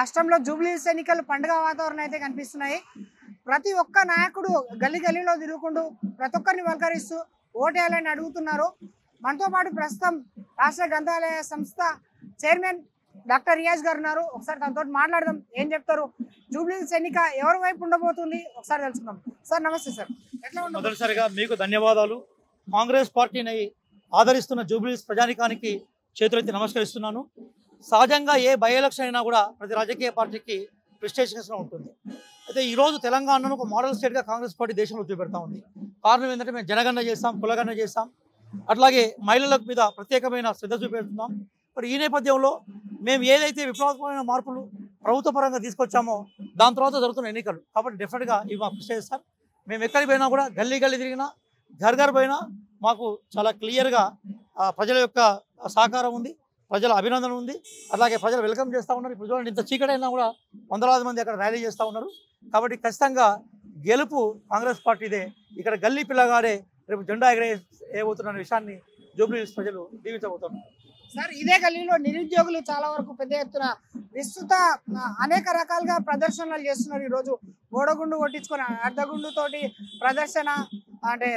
రాష్ట్రంలో జూబ్లీహిల్స్ ఎన్నికలు పండుగ వాతావరణం అయితే కనిపిస్తున్నాయి. ప్రతి ఒక్క నాయకుడు గల్లీ గల్లీలో తిరుగుకుంటూ ప్రతి ఒక్కరిని పలకరిస్తూ ఓటేయాలని అడుగుతున్నారు. మనతో పాటు ప్రస్తుతం రాష్ట్ర గ్రంథాలయ సంస్థ చైర్మన్ డాక్టర్ రియాజ్ గారు ఉన్నారు. ఒకసారి తనతో మాట్లాడదాం, ఏం చెప్తారు, జూబ్లీహిల్స్ ఎన్నిక ఎవరి వైపు ఉండబోతుంది ఒకసారి తెలుసుకుందాం. సార్ నమస్తే సార్, ఎట్లా ఉండదు? మొదటిసారిగా మీకు ధన్యవాదాలు. కాంగ్రెస్ పార్టీని ఆదరిస్తున్న జూబ్లీహిల్స్ ప్రజానికానికి చేతులెత్తి నమస్కరిస్తున్నాను. సహజంగా ఏ బై ఎలక్షన్ అయినా కూడా ప్రతి రాజకీయ పార్టీకి ప్రెస్టేషన్స్గా ఉంటుంది. అయితే ఈరోజు తెలంగాణను ఒక మోడల్ స్టేట్గా కాంగ్రెస్ పార్టీ దేశంలో చూపెడతా ఉంది. కారణం ఏంటంటే మేము జనగణన చేస్తాం, కులగణన చేస్తాం, అట్లాగే మహిళల మీద ప్రత్యేకమైన శ్రద్ధ చూపెడుతున్నాం. మరి ఈ నేపథ్యంలో మేము ఏదైతే విప్లవాత్మకమైన మార్పులు ప్రభుత్వ పరంగా తీసుకొచ్చామో దాని తర్వాత జరుగుతున్న ఎన్నికలు కాబట్టి డెఫినెట్గా ఇవి మాకు కృషి చేస్తాం. మేము ఎక్కడికి పోయినా కూడా గల్లీ గల్లీ తిరిగినా ఘర్ ఘర్ పోయినా మాకు చాలా క్లియర్గా ప్రజల యొక్క సహకారం ఉంది, ప్రజల అభినందన ఉంది, అలాగే ప్రజలు వెల్కమ్ చేస్తూ ఉన్నారు. ఇప్పుడు చూడండి, ఇంత చీకటైనా కూడా వందలాది మంది అక్కడ ర్యాలీ చేస్తూ ఉన్నారు. కాబట్టి ఖచ్చితంగా గెలుపు కాంగ్రెస్ పార్టీదే. ఇక్కడ గల్లీ పిల్లగాడే రేపు జెండా ఎగరేయబోతున్న విషయాన్ని జూబ్లీహిల్స్ ప్రజలు దీవించబోతున్నారు. సార్, ఇదే గల్లీలో నిరుద్యోగులు చాలా వరకు పెద్ద ఎత్తున విస్తృత అనేక రకాలుగా ప్రదర్శనలు చేస్తున్నారు. ఈరోజు ఓడగుండు కొట్టించుకొని అర్ధగుండు తోటి ప్రదర్శన, అంటే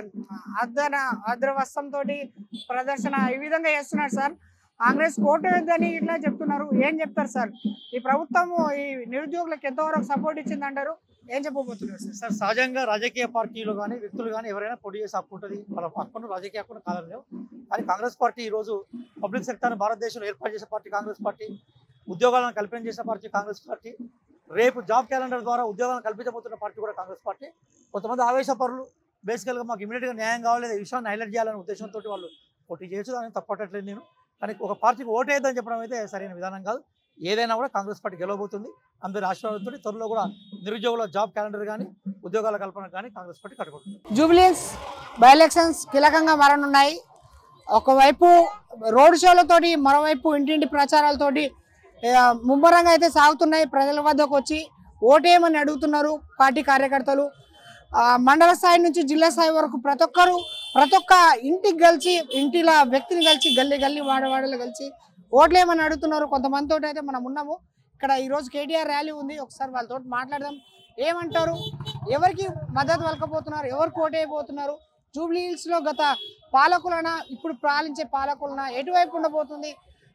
అర్ధవస్త్రంతో ప్రదర్శన ఈ విధంగా చేస్తున్నారు. సార్, కాంగ్రెస్ కోటు వేద్దని ఇట్లా చెప్తున్నారు, ఏం చెప్తారు సార్? ఈ ప్రభుత్వం ఈ నిరుద్యోగులకు ఎంతవరకు సపోర్ట్ ఇచ్చిందంటారు, ఏం చెప్పబోతున్నారు సార్? సార్, సహజంగా రాజకీయ పార్టీలు కానీ వ్యక్తులు కానీ ఎవరైనా పోటీ చేసే హక్కు ఉంటుంది, వాళ్ళ హక్కును రాజకీయ హక్కును కాదలేవు. కానీ కాంగ్రెస్ పార్టీ ఈరోజు పబ్లిక్ సెక్టర్ని భారతదేశంలో ఏర్పాటు చేసే పార్టీ కాంగ్రెస్ పార్టీ, ఉద్యోగాలను కల్పన చేసే పార్టీ కాంగ్రెస్ పార్టీ, రేపు జాబ్ క్యాలెండర్ ద్వారా ఉద్యోగాలను కల్పించబోతున్న పార్టీ కూడా కాంగ్రెస్ పార్టీ. కొంతమంది ఆవేశపరులు బేసికల్గా మాకు ఇమీడియట్గా న్యాయం కావాలి, ఈ విషయాన్ని హైలైట్ చేయాలనే ఉద్దేశంతో వాళ్ళు పోటీ చేయొచ్చు, దాన్ని తప్పట్టట్లేదు నేను. కానీ ఒక పార్టీకి ఓటేద్దని చెప్పడం అయితే సరైన విధానం కాదు. ఏదైనా కూడా కాంగ్రెస్ పార్టీ గెలవబోతుంది. అందరి ఆశీర్వాదంతో త్వరలో కూడా నిరుద్యోగుల జాబ్ క్యాలెండర్ కానీ ఉద్యోగాల కల్పన కానీ కాంగ్రెస్ పార్టీ కట్టుకుంటుంది. జూబ్లీహిల్స్ బై ఎలక్షన్స్ కీలకంగా మారనున్నాయి. ఒకవైపు రోడ్ షోలతోటి, మరోవైపు ఇంటింటి ప్రచారాలతోటి ముమ్మరంగా అయితే సాగుతున్నాయి. ప్రజల వద్దకు వచ్చి ఓటేయమని అడుగుతున్నారు పార్టీ కార్యకర్తలు. మండల స్థాయి నుంచి జిల్లా స్థాయి వరకు ప్రతి ఒక్క ఇంటికి కలిసి, ఇంటిల వ్యక్తిని కలిసి, గల్లీ గల్లీ వాడవాడలు కలిసి ఓట్లేమని అడుగుతున్నారు. కొంతమందితో అయితే మనం ఉన్నాము. ఇక్కడ ఈరోజు కేటీఆర్ ర్యాలీ ఉంది, ఒకసారి వాళ్ళతో మాట్లాడదాం. ఏమంటారు, ఎవరికి మద్దతు పలకపోతున్నారు, ఎవరికి ఓటేయబోతున్నారు, జూబ్లీహిల్స్లో గత పాలకులనా ఇప్పుడు పాలించే పాలకులనా ఎటువైపు ఉండబోతుంది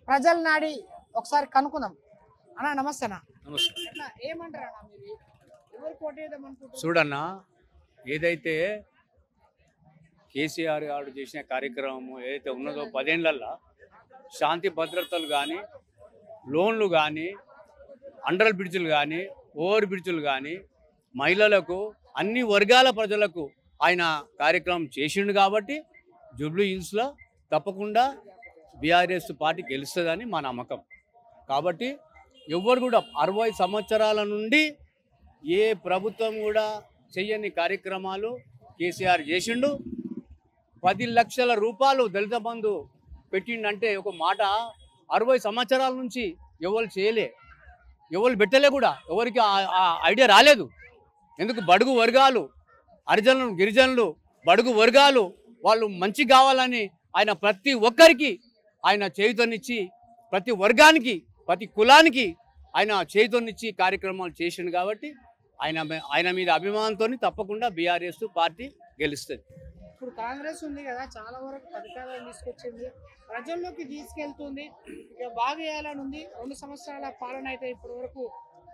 ప్రజల నాడి ఒకసారి కనుక్కుందాం. అన్న నమస్తే అన్న. ఏమంటారు అన్న, మీరు ఎవరికి ఓటేద్దాం అనుకుంటున్నారు? చూడన్నా, ఏదైతే కేసీఆర్ గారు చేసిన కార్యక్రమం ఏదైతే ఉన్నదో 10 ఏళ్లలో శాంతి భద్రతలు కానీ, లోన్లు కానీ, అండర్ బ్రిడ్జులు కానీ, ఓవర్ బ్రిడ్జులు కానీ, మహిళలకు, అన్ని వర్గాల ప్రజలకు ఆయన కార్యక్రమం చేసిండు. కాబట్టి జూబ్లీహిల్స్లో తప్పకుండా బీఆర్ఎస్ పార్టీ గెలుస్తుందని మా నమ్మకం. కాబట్టి ఎవరు కూడా 60 సంవత్సరాల నుండి ఏ ప్రభుత్వం కూడా చెయ్యని కార్యక్రమాలు కేసీఆర్ చేసిండు. 10 లక్షల రూపాయలు దళిత బంధు పెట్టిండంటే ఒక మాట. 60 సంవత్సరాల నుంచి ఎవరు చేయలే, ఎవరు పెట్టలే కూడా, ఎవరికి ఆ ఐడియా రాలేదు. ఎందుకు? బడుగు వర్గాలు, హరిజనులు, గిరిజనులు, బడుగు వర్గాలు వాళ్ళు మంచి కావాలని ఆయన ప్రతి ఒక్కరికి ఆయన చేయుతనిచ్చి, ప్రతి వర్గానికి, ప్రతి కులానికి ఆయన చేయుతనిచ్చి కార్యక్రమాలు చేసిండు. కాబట్టి ఆయన మీద అభిమానంతో తప్పకుండా బీఆర్ఎస్ పార్టీ గెలుస్తుంది. ఇప్పుడు కాంగ్రెస్ ఉంది కదా, చాలా వరకు పథకాలను తీసుకొచ్చింది, ప్రజల్లోకి తీసుకెళ్తుంది, ఇక బాగా చేయాలని ఉంది. 2 సంవత్సరాల పాలన అయితే ఇప్పటి వరకు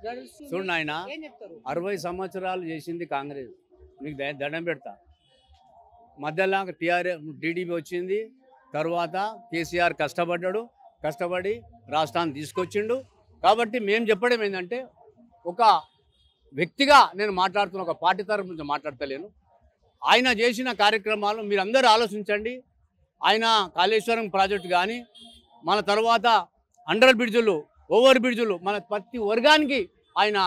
గడుస్తుంది. చూడండి, ఆయన ఏం చెప్తారు? 60 సంవత్సరాలు చేసింది కాంగ్రెస్, నీకు దండం పెడతా. మధ్యలో టీడీపీ వచ్చింది, తర్వాత కేసీఆర్ కష్టపడి రాష్ట్రాన్ని తీసుకొచ్చిండు. కాబట్టి మేము చెప్పడం ఏంటంటే, ఒక వ్యక్తిగా నేను మాట్లాడుతున్న, ఒక పార్టీ తరఫు నుంచి మాట్లాడతలేను. ఆయన చేసిన కార్యక్రమాలు మీరు అందరూ ఆలోచించండి. ఆయన కాళేశ్వరం ప్రాజెక్టు కానీ, మన తర్వాత అండర్ బ్రిడ్జులు, ఓవర్ బ్రిడ్జులు, మన ప్రతి వర్గానికి ఆయన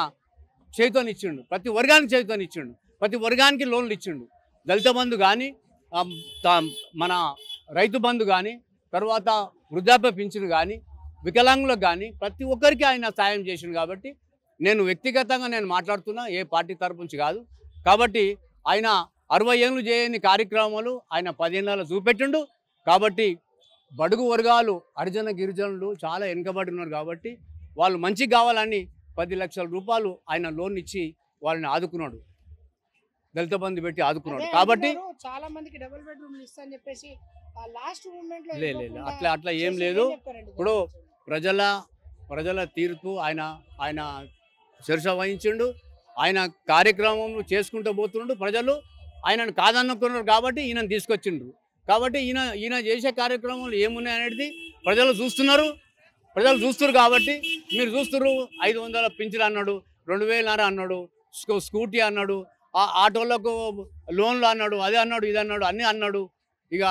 చేతోనిచ్చిండు, ప్రతి వర్గానికి లోన్లు ఇచ్చిండు. దళిత బంధు కానీ, మన రైతు బంధు కానీ, తర్వాత వృద్ధాప్య పింఛను కానీ, వికలాంగులకు కానీ ప్రతి ఒక్కరికి ఆయన సాయం చేసిండు. కాబట్టి నేను వ్యక్తిగతంగా మాట్లాడుతున్నా, ఏ పార్టీ తరపు నుంచి కాదు. కాబట్టి ఆయన 60 ఏళ్ళు చేయని కార్యక్రమాలు ఆయన 10 ఏళ్ళలో చూపెట్టిండు. కాబట్టి బడుగు వర్గాలు, హరిజన గిరిజనులు చాలా వెనుకబడి ఉన్నారు. కాబట్టి వాళ్ళు మంచి కావాలని 10 లక్షల రూపాయలు ఆయన లోన్ ఇచ్చి వాళ్ళని ఆదుకున్నాడు, దళిత బంధు పెట్టి ఆదుకున్నాడు. కాబట్టి చాలా మందికి డబుల్ బెడ్రూమ్ ఇస్తా అని చెప్పేసి లాస్ట్ మూమెంట్ లో లేదు అట్లా ఏం లేదు. ఇప్పుడు ప్రజల తీర్పు ఆయన శిరస వహించిండు, ఆయన కార్యక్రమం చేసుకుంటూ పోతుండు. ప్రజలు ఆయనను కాదనుకున్నారు కాబట్టి ఈయనను తీసుకొచ్చిండ్రు. కాబట్టి ఈయన చేసే కార్యక్రమాలు ఏమున్నాయి అనేది ప్రజలు చూస్తున్నారు కాబట్టి మీరు చూస్తున్నారు. 500 పింఛన్ అన్నాడు, 2000 అన్నాడు, స్కూటీ అన్నాడు, ఆటోలకు లోన్లు అన్నాడు, అది అన్నాడు, ఇది అన్నాడు, అన్నీ అన్నాడు. ఇక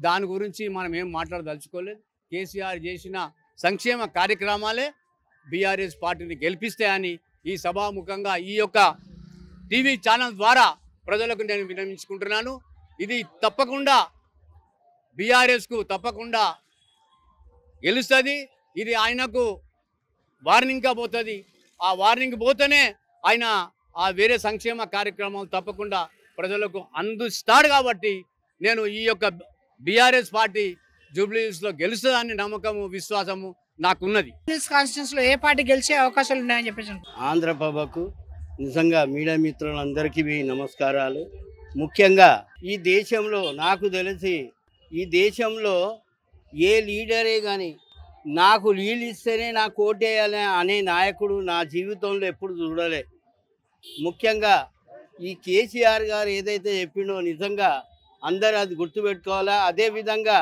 దాని గురించి మనం ఏం మాట్లాడదలుచుకోలేదు. కేసీఆర్ చేసిన సంక్షేమ కార్యక్రమాలే బీఆర్ఎస్ పార్టీని గెలిపిస్తాయని ఈ సభాముఖంగా ఈ యొక్క టీవీ ఛానల్ ద్వారా ప్రజలకు నేను విన్నవించుకుంటున్నాను. ఇది తప్పకుండా బీఆర్ఎస్కు తప్పకుండా గెలుస్తుంది. ఇది ఆయనకు వార్నింగ్గా పోతుంది. ఆ వార్నింగ్ పోతేనే ఆయన ఆ వేరే సంక్షేమ కార్యక్రమాలు తప్పకుండా ప్రజలకు అందిస్తాడు. కాబట్టి నేను ఈ యొక్క బీఆర్ఎస్ పార్టీ జూబ్లీహిల్స్లో గెలుస్తుందని నమ్మకము, విశ్వాసము నాకున్నది. కాన్స్టిట్యూన్సీలో ఏ పార్టీ గెలిచే అవకాశాలు ఉన్నాయని చెప్పేసి ఆంధ్రప్రభకు నిజంగా మీడియా మిత్రులందరికీ నమస్కారాలు. ముఖ్యంగా ఈ దేశంలో నాకు తెలిసి ఈ దేశంలో ఏ లీడరే కానీ నాకు లీడ్ ఇస్తేనే నాకు ఓటేయాలి అనే నాయకుడు నా జీవితంలో ఎప్పుడు చూడలే. ముఖ్యంగా ఈ కేసీఆర్ గారు ఏదైతే చెప్పిండో నిజంగా అందరూ అది గుర్తుపెట్టుకోవాలా. అదేవిధంగా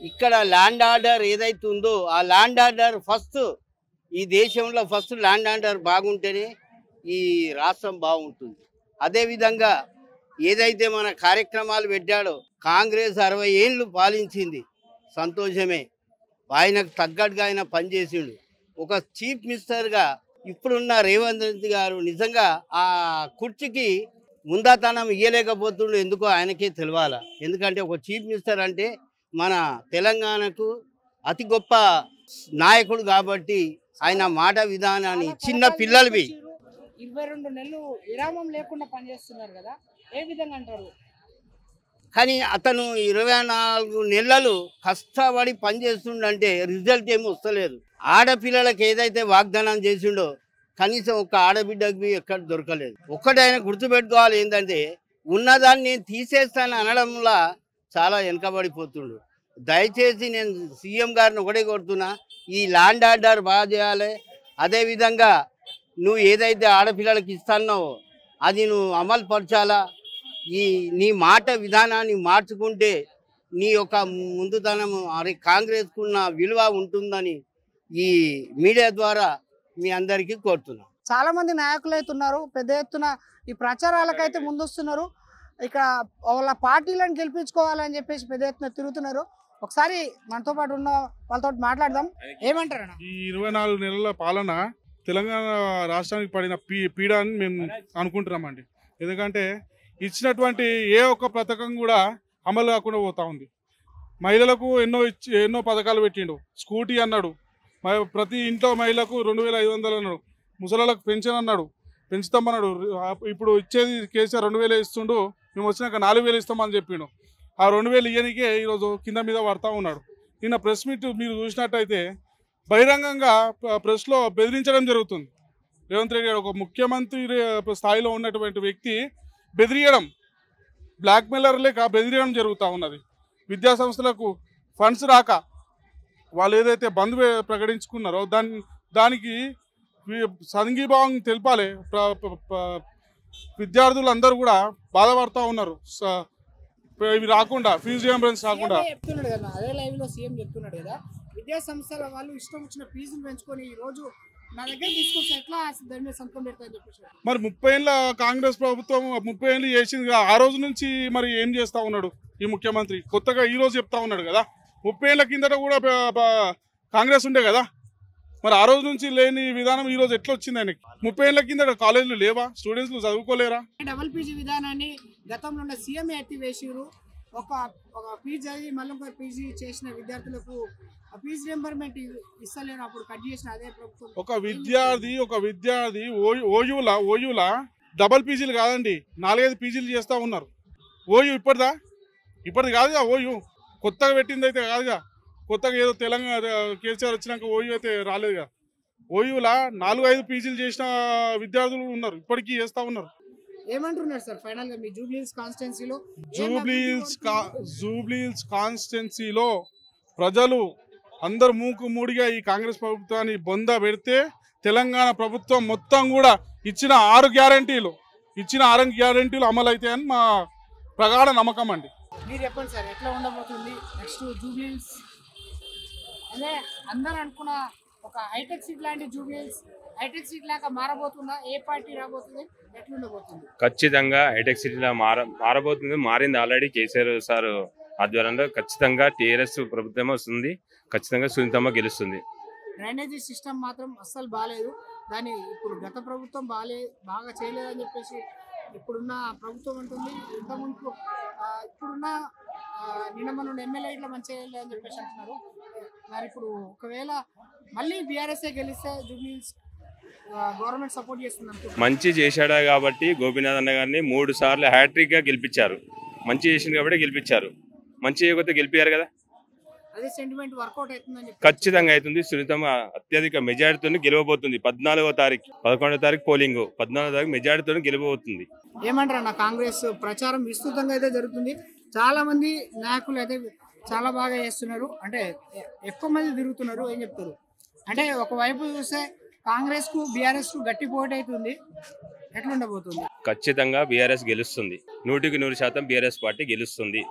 ఇక్కడ ల్యాండ్ ఆర్డర్ ఏదైతే ఉందో ఆ ల్యాండ్ ఆర్డర్ ఫస్ట్ ఈ దేశంలో ఫస్ట్ ల్యాండ్ ఆర్డర్ బాగుంటేనే ఈ రాష్ట్రం బాగుంటుంది. అదేవిధంగా ఏదైతే మన కార్యక్రమాలు పెట్టాడో కాంగ్రెస్ 60 ఏళ్ళు పాలించింది, సంతోషమే. ఆయనకు తగ్గట్టుగా ఆయన పనిచేసిండు. ఒక చీఫ్ మినిస్టర్గా ఇప్పుడున్న రేవంత్ రెడ్డి గారు నిజంగా ఆ కుర్చీకి ముందాతనం ఇయ్యలేకపోతుండు. ఎందుకో ఆయనకే తెలియాల. ఎందుకంటే ఒక చీఫ్ మినిస్టర్ అంటే మన తెలంగాణకు అతి గొప్ప నాయకుడు కాబట్టి ఆయన మాట విధానాన్ని చిన్న పిల్లలవి 22 నెలలు విరామం లేకుండా పనిచేస్తున్నారు కదా, ఏ విధంగా అంటారు? కానీ అతను 24 నెలలు కష్టపడి పనిచేస్తుండంటే రిజల్ట్ ఏమి వస్తలేదు. ఆడపిల్లలకు ఏదైతే వాగ్దానం చేసిండో కనీసం ఒక ఆడబిడ్డకి ఎక్కడ దొరకలేదు. ఒక్కటి ఆయన గుర్తుపెట్టుకోవాలి, ఏంటంటే ఉన్నదాన్ని నేను తీసేస్తాను అనడంలో చాలా వెనకబడిపోతుండు. దయచేసి నేను సీఎం గారిని ఒకటే కొడుతున్నా, ఈ ల్యాండ్ ఆర్డర్ బాగా చేయాలి. అదేవిధంగా నువ్వు ఏదైతే ఆడపిల్లలకి ఇస్తున్నావో అది నువ్వు అమలు పరచాలా. నీ మాట విధానాన్ని మార్చుకుంటే నీ యొక్క ముందుతనం కాంగ్రెస్కున్న విలువ ఉంటుందని ఈ మీడియా ద్వారా మీ అందరికీ కోరుతున్నాను. చాలా మంది నాయకులు అయితే ఉన్నారు, పెద్ద ఎత్తున ఈ ప్రచారాలకైతే ముందొస్తున్నారు. ఇక వాళ్ళ పార్టీలను గెలిపించుకోవాలని చెప్పేసి పెద్ద ఎత్తున తిరుగుతున్నారు. ఒకసారి మనతో పాటు ఉన్న వాళ్ళతో మాట్లాడదాం. ఏమంటారు? ఈ 24 నెలల పాలన తెలంగాణ రాష్ట్రానికి పడిన పీడ అని మేము అనుకుంటున్నామండి. ఎందుకంటే ఇచ్చినటువంటి ఏ ఒక్క పథకం కూడా అమలు కాకుండా పోతా ఉంది. మహిళలకు ఎన్నో పథకాలు పెట్టిండు. స్కూటీ అన్నాడు, ప్రతి ఇంట్లో మహిళకు 2500 అన్నాడు. ముసలాళ్ళకు పెన్షన్ అన్నాడు, పెంచుతామన్నాడు. ఇప్పుడు ఇచ్చేది కేసీఆర్ 2000 ఇస్తుండు, మేము వచ్చినాక 4000 ఇస్తామని చెప్పిండు. ఆ 2000 ఇయ్యనికే ఈరోజు కింద మీద పడతా ఉన్నాడు. నిన్న ప్రెస్ మీట్ మీరు చూసినట్టయితే బహిరంగంగా ప్రెస్లో బెదిరించడం జరుగుతుంది. రేవంత్ రెడ్డి గారు ఒక ముఖ్యమంత్రి స్థాయిలో ఉన్నటువంటి వ్యక్తి బెదిరియడం, బ్లాక్మెయిలర్ లేక బెదిరియడం జరుగుతూ ఉన్నది. విద్యా సంస్థలకు ఫండ్స్ రాక వాళ్ళు ఏదైతే బంద్ ప్రకటించుకున్నారో దానికి సంఘీభావం తెలపాలి. విద్యార్థులందరూ కూడా బాధపడుతూ ఉన్నారు. ఇవి రాకుండా ఫీజు రియంబర్స్మెంట్ రాకుండా చెప్తున్నాడు కదా, అదే లైవ్ లో సీఎం చెప్తున్నాడు కదా, విద్యా సంస్థల వాళ్ళు ఇష్టం వచ్చిన ఫీజులు పెంచుకొని ఈ రోజు నా దగ్గర తీసుకొచ్చి ఎట్లా దాని మీద సంతకం పెడతాయని చెప్పేసి. మరి 30 ఏళ్ళ కాంగ్రెస్ ప్రభుత్వం 30 ఏళ్ళు చేసింది. ఆ రోజు నుంచి మరి ఏం చేస్తా ఉన్నాడు ఈ ముఖ్యమంత్రి? కొత్తగా ఈ రోజు చెప్తా ఉన్నాడు కదా, 30 ఏళ్ళ కిందట కూడా కాంగ్రెస్ ఉండే కదా, మరి ఆ రోజు నుంచి లేని విధానం ఈ రోజు ఎట్లా వచ్చింది ఆయనకి? 30 ఏళ్ళ కిందట కాలేజీలు లేవా? స్టూడెంట్స్ చదువుకోలేరా? డబుల్ పీజీ విధానాన్ని గతంలో ఉన్న సీఎం ఎత్తివేసిరు. ఒక పీజీ చదివి మళ్ళీ ఒక పీజీ చేసిన విద్యార్థులకు ఫీజు రియంబర్స్మెంట్ ఇస్తలేరు, అప్పుడు కట్ చేసిన అదే ప్రభుత్వం. ఒక విద్యార్థి ఓయూలా డబల్ పీజీలు కాదండి, 4-5 పీజీలు చేస్తూ ఉన్నారు. ఓయూ ఇప్పటిది కాదుగా. ఓయూ కొత్తగా పెట్టింది అయితే కాదుగా. కొత్తగా ఏదో తెలంగాణ కేసీఆర్ వచ్చినాక ఓయూ అయితే రాలేదుగా. ఓయూలా 4-5 పీజీలు చేసిన విద్యార్థులు ఉన్నారు, ఇప్పటికీ చేస్తూ ఉన్నారు. ఏమంటున్నారు సార్ ఫైనల్ గా మీ జూబ్లీహిల్స్ కాన్స్టిట్యున్సీలో? జూబ్లీహిల్స్ కాన్స్టిట్యున్సీలో ప్రజలు అందరు మూడిగా ఈ కాంగ్రెస్ ప్రభుత్వాన్ని బొంద పెడితే తెలంగాణ ప్రభుత్వం మొత్తం కూడా ఇచ్చిన 6 గ్యారెంటీలు అమలు అవుతాయని మా ప్రగాఢ నమ్మకం అండి. మీరు చెప్పండి సార్, ఎట్లా ఉండబోతుంది నెక్స్ట్ జూబ్లీహిల్స్? అదే అందరూ అనుకున్న ఒక హైటెక్ సిటీ లాంటి జూబ్లీహిల్స్ హైటెక్ సిటీ లాగా మారబోతుందా? ఏ పార్టీ రాబోతుంది? ఎట్లా ఉండబోతుంది? ఖచ్చితంగా హైటెక్ సిటీలో మారబోతుంది. మారింది ఆల్రెడీ. కేసీఆర్ సార్ ఆధ్వర్యంలో ఖచ్చితంగా టీఆర్ఎస్ ప్రభుత్వం వస్తుంది. ఖచ్చితంగా సునీతమ్మ గెలుస్తుంది. డ్రైనేజీ సిస్టమ్ మాత్రం అస్సలు బాగాలేదు. దాన్ని ఇప్పుడు గత ప్రభుత్వం బాగా చేయలేదని చెప్పేసి ఇప్పుడున్న ప్రభుత్వం అంటుంది. ఇంతకుముందు ఇప్పుడున్న నిన్న ఎమ్మెల్యే ఇట్లా మంచిగా చేయలేదని చెప్పేసి అంటున్నారు. మరి ఇప్పుడు ఒకవేళ మళ్ళీ బీఆర్ఎస్ఏ గెలిస్తే జూబ్లీహిల్స్ గవర్నమెంట్ సపోర్ట్ చేస్తుంది అనుకుంటున్నారు. మంచి చేశాడా కాబట్టి గోపీనాథ్ అన్న గారిని 3 సార్లు హ్యాట్రిక్ గా గెలిపించారు. మంచి చేసింది కాబట్టి గెలిపించారు. మంచి చేయకపోతే గెలిపారు కదా. అదే సెంటిమెంట్ వర్కౌట్ అవుతుందని ఖచ్చితంగా అవుతుంది. సునీతమ్మ అత్యధిక మెజారిటీతో గెలవబోతుంది. 11వ తారీఖు 11వ తారీఖు పోలింగ్, 14వ తారీఖు మెజారిటీతో గెలవబోతుంది. ఏమంటారు అన్న, కాంగ్రెస్ ప్రచారం విస్తృతంగా అయితే జరుగుతుంది. చాలా మంది నాయకులు అయితే చాలా బాగా చేస్తున్నారు, అంటే ఎక్కువ మంది తిరుగుతున్నారు. ఏం చెప్తారు అంటే ఒకవైపు చూస్తే కాంగ్రెస్ కు బీఆర్ఎస్ కు గట్టి పోటీ అవుతుంది. ఎట్లా ఉండబోతుంది? ఖచ్చితంగా బీఆర్ఎస్ గెలుస్తుంది. 100% బీఆర్ఎస్ పార్టీ గెలుస్తుంది.